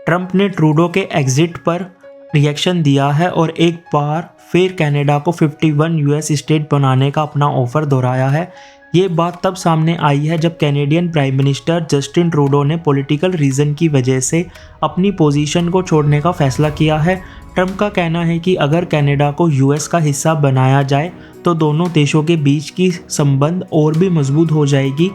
Trump ने Trudeau के exit पर रिएक्शन दिया है और एक बार फिर कनाडा को 51 यूएस स्टेट बनाने का अपना ऑफर दोहराया है। ये बात तब सामने आई है जब Canadian prime minister Justin Trudeau ने पॉलिटिकल रीज़न की वजह से अपनी पोजीशन को छोड़ने का फैसला किया है। ट्रंप का कहना है कि अगर कनाडा को यूएस का हिस्सा बनाया जाए तो दोनों देशों के बीच की संबंध और भी मजबूत हो जाएगी।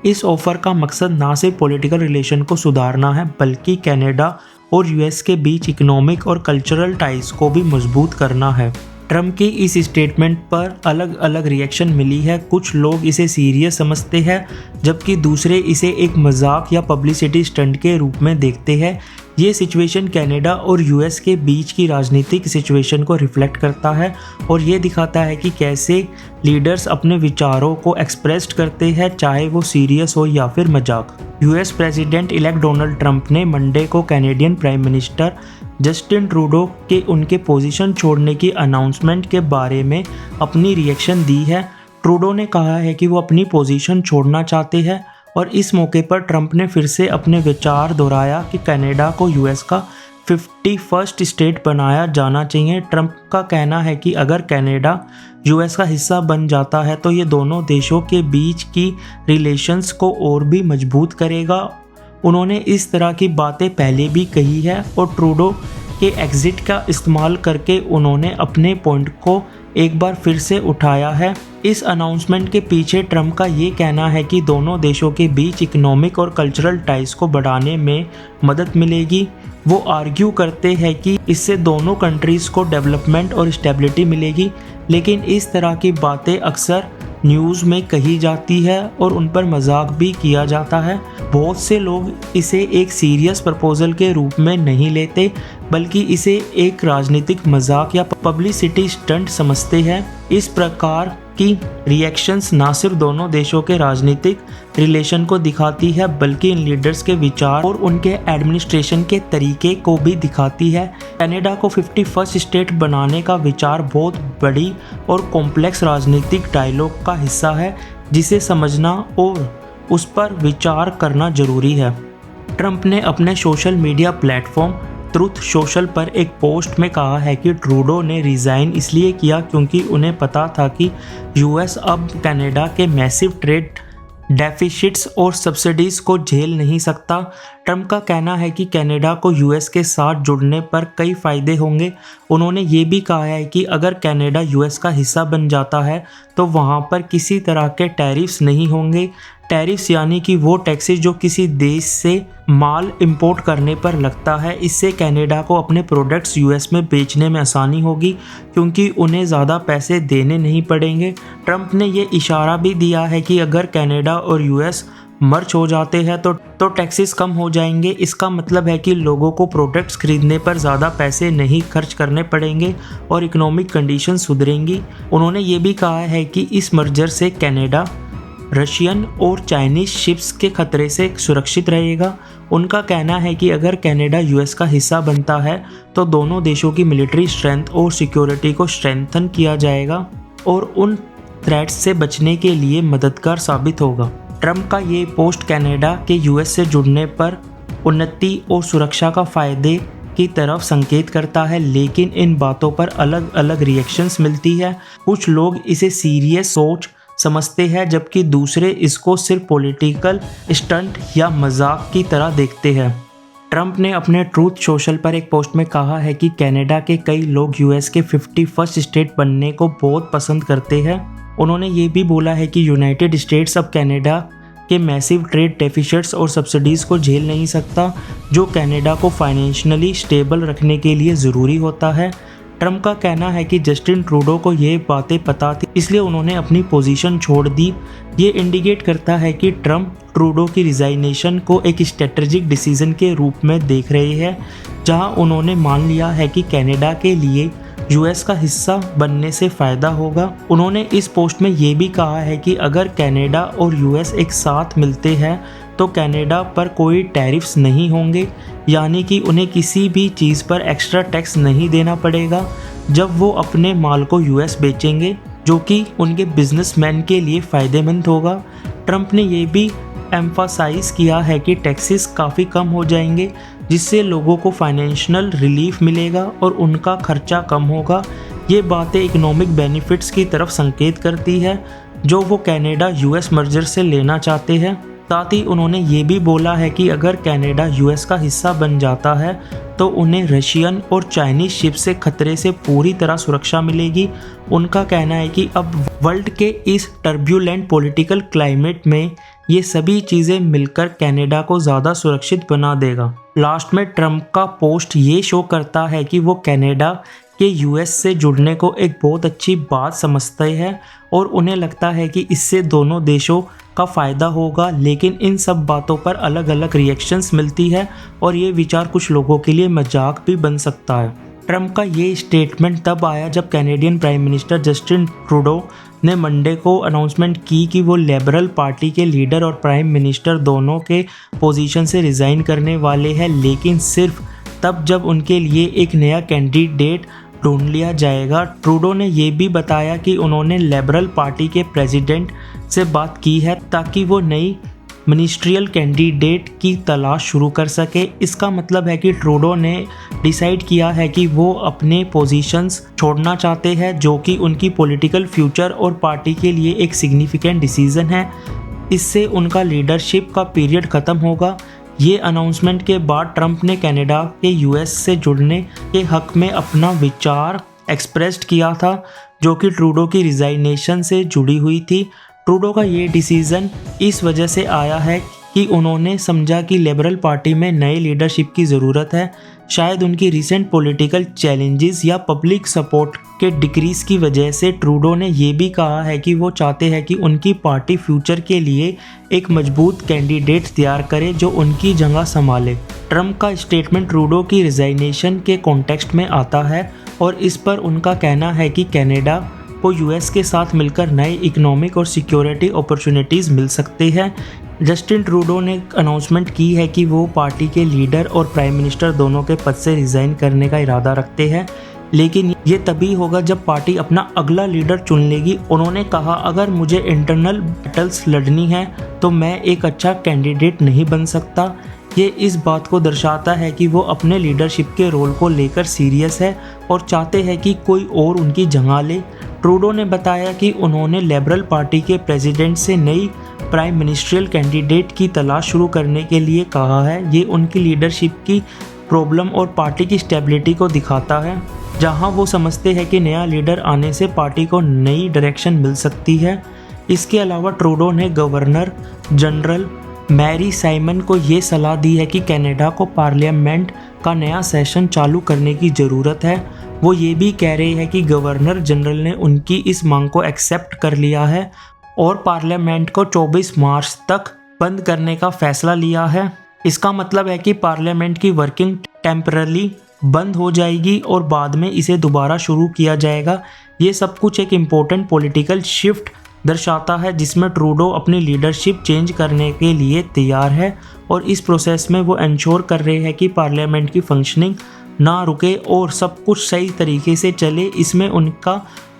इस ऑफर का मकसद ना सिर्फ पॉलिटिकल रिलेशन को सुधारना है बल्कि कनाडा और यूएस के बीच इकोनॉमिक और कल्चरल टाइज को भी मजबूत करना है। ट्रंप की इस स्टेटमेंट पर अलग अलग रिएक्शन मिली है। कुछ लोग इसे सीरियस समझते हैं जबकि दूसरे इसे एक मजाक या पब्लिसिटी स्टंट के रूप में देखते हैं। ये सिचुएशन कनाडा और यूएस के बीच की राजनीतिक सिचुएशन को रिफ्लेक्ट करता है और ये दिखाता है कि कैसे लीडर्स अपने विचारों को एक्सप्रेस करते हैं, चाहे वो सीरियस हो या फिर मजाक। US president elect Donald Trump ने मंडे को Canadian prime minister Justin Trudeau के उनके पोजीशन छोड़ने की अनाउंसमेंट के बारे में अपनी रिएक्शन दी है। ट्रूडो ने कहा है कि वो अपनी पोजीशन छोड़ना चाहते हैं और इस मौके पर ट्रंप ने फिर से अपने विचार दोहराया कि कनाडा को यूएस का 51st स्टेट बनाया जाना चाहिए। ट्रंप का कहना है कि अगर कनाडा यूएस का हिस्सा बन जाता है तो ये दोनों देशों के बीच की रिलेशंस को और भी मजबूत करेगा। उन्होंने इस तरह की बातें पहले भी कही है और ट्रूडो के एग्जिट का इस्तेमाल करके उन्होंने अपने पॉइंट को एक बार फिर से उठाया है। इस अनाउंसमेंट के पीछे ट्रंप का ये कहना है कि दोनों देशों के बीच इकोनॉमिक और कल्चरल टाइज को बढ़ाने में मदद मिलेगी। वो आर्ग्यू करते हैं कि इससे दोनों कंट्रीज़ को डेवलपमेंट और स्टेबिलिटी मिलेगी, लेकिन इस तरह की बातें अक्सर न्यूज़ में कही जाती है और उन पर मजाक भी किया जाता है। बहुत से लोग इसे एक सीरियस प्रपोजल के रूप में नहीं लेते बल्कि इसे एक राजनीतिक मजाक या पब्लिसिटी स्टंट समझते हैं। इस प्रकार की रिएक्शंस ना सिर्फ दोनों देशों के राजनीतिक रिलेशन को दिखाती है बल्कि इन लीडर्स के विचार और उनके एडमिनिस्ट्रेशन के तरीके को भी दिखाती है। कनाडा को 51st स्टेट बनाने का विचार बहुत बड़ी और कॉम्प्लेक्स राजनीतिक डायलॉग का हिस्सा है जिसे समझना और उस पर विचार करना जरूरी है। ट्रंप ने अपने social media platform truth social पर एक पोस्ट में कहा है कि ट्रूडो ने रिज़ाइन इसलिए किया क्योंकि उन्हें पता था कि यूएस अब कनाडा के मैसिव ट्रेड डेफिसिट्स और सब्सिडीज़ को झेल नहीं सकता। ट्रंप का कहना है कि कनाडा को यूएस के साथ जुड़ने पर कई फ़ायदे होंगे। उन्होंने ये भी कहा है कि अगर कनाडा यूएस का हिस्सा बन जाता है तो वहाँ पर किसी तरह के टैरिफ्स नहीं होंगे। टैरिफ्स यानी कि वो टैक्सेस जो किसी देश से माल इंपोर्ट करने पर लगता है। इससे कनाडा को अपने प्रोडक्ट्स यूएस में बेचने में आसानी होगी क्योंकि उन्हें ज़्यादा पैसे देने नहीं पड़ेंगे। ट्रंप ने ये इशारा भी दिया है कि अगर कनाडा और यूएस मर्ज हो जाते हैं तो टैक्सेस कम हो जाएंगे। इसका मतलब है कि लोगों को प्रोडक्ट्स खरीदने पर ज़्यादा पैसे नहीं खर्च करने पड़ेंगे और इकोनॉमिक कंडीशन सुधरेंगी। उन्होंने ये भी कहा है कि इस मर्जर से कनाडा रशियन और चाइनीज़ शिप्स के खतरे से सुरक्षित रहेगा। उनका कहना है कि अगर कनाडा यूएस का हिस्सा बनता है तो दोनों देशों की मिलिट्री स्ट्रेंथ और सिक्योरिटी को स्ट्रेंथन किया जाएगा और उन थ्रेट्स से बचने के लिए मददगार साबित होगा। ट्रंप का ये पोस्ट कनाडा के यूएस से जुड़ने पर उन्नति और सुरक्षा का फ़ायदे की तरफ संकेत करता है, लेकिन इन बातों पर अलग अलग रिएक्शंस मिलती है। कुछ लोग इसे सीरियस सोच समझते हैं जबकि दूसरे इसको सिर्फ पॉलिटिकल स्टंट या मजाक की तरह देखते हैं। ट्रंप ने अपने ट्रूथ सोशल पर एक पोस्ट में कहा है कि कनाडा के कई लोग यूएस के 51st स्टेट बनने को बहुत पसंद करते हैं। उन्होंने ये भी बोला है कि यूनाइटेड स्टेट्स अब कनाडा के मैसिव ट्रेड डेफिसिट्स और सब्सिडीज़ को झेल नहीं सकता, जो कनाडा को फाइनेंशियली स्टेबल रखने के लिए ज़रूरी होता है। ट्रंप का कहना है कि जस्टिन ट्रूडो को ये बातें पता थी इसलिए उन्होंने अपनी पोजीशन छोड़ दी। ये इंडिकेट करता है कि ट्रंप ट्रूडो की रिजाइनेशन को एक स्ट्रेटेजिक डिसीजन के रूप में देख रहे हैं, जहां उन्होंने मान लिया है कि कनाडा के लिए यूएस का हिस्सा बनने से फ़ायदा होगा। उन्होंने इस पोस्ट में ये भी कहा है कि अगर कनाडा और यूएस एक साथ मिलते हैं तो कनाडा पर कोई टैरिफ्स नहीं होंगे, यानी कि उन्हें किसी भी चीज़ पर एक्स्ट्रा टैक्स नहीं देना पड़ेगा जब वो अपने माल को यूएस बेचेंगे, जो कि उनके बिजनेसमैन के लिए फ़ायदेमंद होगा। ट्रंप ने ये भी एम्फासाइज किया है कि टैक्सेस काफ़ी कम हो जाएंगे जिससे लोगों को फाइनेंशियल रिलीफ मिलेगा और उनका खर्चा कम होगा। ये बातें इकोनॉमिक बेनिफिट्स की तरफ संकेत करती है जो वो कनाडा यूएस मर्जर से लेना चाहते हैं। साथ ही उन्होंने ये भी बोला है कि अगर कनाडा यूएस का हिस्सा बन जाता है तो उन्हें रशियन और चाइनीज शिप से खतरे से पूरी तरह सुरक्षा मिलेगी। उनका कहना है कि अब वर्ल्ड के इस टर्ब्यूलेंट पॉलिटिकल क्लाइमेट में ये सभी चीज़ें मिलकर कनाडा को ज़्यादा सुरक्षित बना देगा। लास्ट में ट्रंप का पोस्ट ये शो करता है कि वो कनाडा के यूएस से जुड़ने को एक बहुत अच्छी बात समझते हैं और उन्हें लगता है कि इससे दोनों देशों का फ़ायदा होगा। लेकिन इन सब बातों पर अलग अलग रिएक्शंस मिलती है और ये विचार कुछ लोगों के लिए मजाक भी बन सकता है। ट्रंप का ये स्टेटमेंट तब आया जब Canadian prime minister Justin Trudeau ने मंडे को अनाउंसमेंट की कि वो लिबरल पार्टी के लीडर और प्राइम मिनिस्टर दोनों के पोजीशन से रिज़ाइन करने वाले हैं, लेकिन सिर्फ तब जब उनके लिए एक नया कैंडिडेट ढूंढ लिया जाएगा। ट्रूडो ने यह भी बताया कि उन्होंने लिबरल पार्टी के प्रेसिडेंट से बात की है ताकि वो नई मिनिस्ट्रियल कैंडिडेट की तलाश शुरू कर सके। इसका मतलब है कि ट्रूडो ने डिसाइड किया है कि वो अपने पोजीशंस छोड़ना चाहते हैं, जो कि उनकी पॉलिटिकल फ्यूचर और पार्टी के लिए एक सिग्निफिकेंट डिसीजन है। इससे उनका लीडरशिप का पीरियड ख़त्म होगा। ये अनाउंसमेंट के बाद ट्रंप ने कनाडा के यूएस से जुड़ने के हक में अपना विचार एक्सप्रेस्ड किया था, जो कि ट्रूडो की रिजाइनेशन से जुड़ी हुई थी। ट्रूडो का ये डिसीज़न इस वजह से आया है कि उन्होंने समझा कि लिबरल पार्टी में नए लीडरशिप की ज़रूरत है। शायद उनकी रिसेंट पॉलिटिकल चैलेंजेस या पब्लिक सपोर्ट के डिक्रीज़ की वजह से ट्रूडो ने यह भी कहा है कि वो चाहते हैं कि उनकी पार्टी फ्यूचर के लिए एक मजबूत कैंडिडेट तैयार करे जो उनकी जगह संभाले। ट्रंप का स्टेटमेंट ट्रूडो की रिजाइनेशन के कॉन्टेक्स्ट में आता है और इस पर उनका कहना है कि कनाडा को यूएस के साथ मिलकर नए इकोनॉमिक और सिक्योरिटी अपॉर्चुनिटीज़ मिल सकते हैं। जस्टिन ट्रूडो ने अनाउंसमेंट की है कि वो पार्टी के लीडर और प्राइम मिनिस्टर दोनों के पद से रिज़ाइन करने का इरादा रखते हैं, लेकिन ये तभी होगा जब पार्टी अपना अगला लीडर चुन लेगी। उन्होंने कहा, अगर मुझे इंटरनल बैटल्स लड़नी है तो मैं एक अच्छा कैंडिडेट नहीं बन सकता। ये इस बात को दर्शाता है कि वो अपने लीडरशिप के रोल को लेकर सीरियस है और चाहते हैं कि कोई और उनकी जगह ले। ट्रूडो ने बताया कि उन्होंने लिबरल पार्टी के प्रेसिडेंट से नई प्राइम मिनिस्ट्रियल कैंडिडेट की तलाश शुरू करने के लिए कहा है। ये उनकी लीडरशिप की प्रॉब्लम और पार्टी की स्टेबिलिटी को दिखाता है, जहां वो समझते हैं कि नया लीडर आने से पार्टी को नई डायरेक्शन मिल सकती है। इसके अलावा ट्रूडो ने गवर्नर जनरल मैरी साइमन को ये सलाह दी है कि कनाडा को पार्लियामेंट का नया सेशन चालू करने की ज़रूरत है। वो ये भी कह रहे हैं कि गवर्नर जनरल ने उनकी इस मांग को एक्सेप्ट कर लिया है और पार्लियामेंट को 24 मार्च तक बंद करने का फैसला लिया है। इसका मतलब है कि पार्लियामेंट की वर्किंग टेम्पररी बंद हो जाएगी और बाद में इसे दोबारा शुरू किया जाएगा। ये सब कुछ एक इम्पोर्टेंट पॉलिटिकल शिफ्ट दर्शाता है जिसमें ट्रूडो अपनी लीडरशिप चेंज करने के लिए तैयार है और इस प्रोसेस में वो इंश्योर कर रहे हैं कि पार्लियामेंट की फंक्शनिंग ना रुके और सब कुछ सही तरीके से चले। इसमें उनका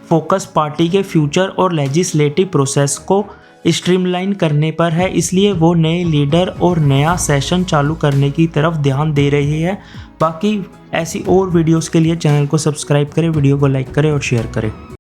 फोकस पार्टी के फ्यूचर और लेजिस्लेटिव प्रोसेस को स्ट्रीमलाइन करने पर है, इसलिए वो नए लीडर और नया सेशन चालू करने की तरफ ध्यान दे रही है। बाकी ऐसी और वीडियोस के लिए चैनल को सब्सक्राइब करें, वीडियो को लाइक करें और शेयर करें।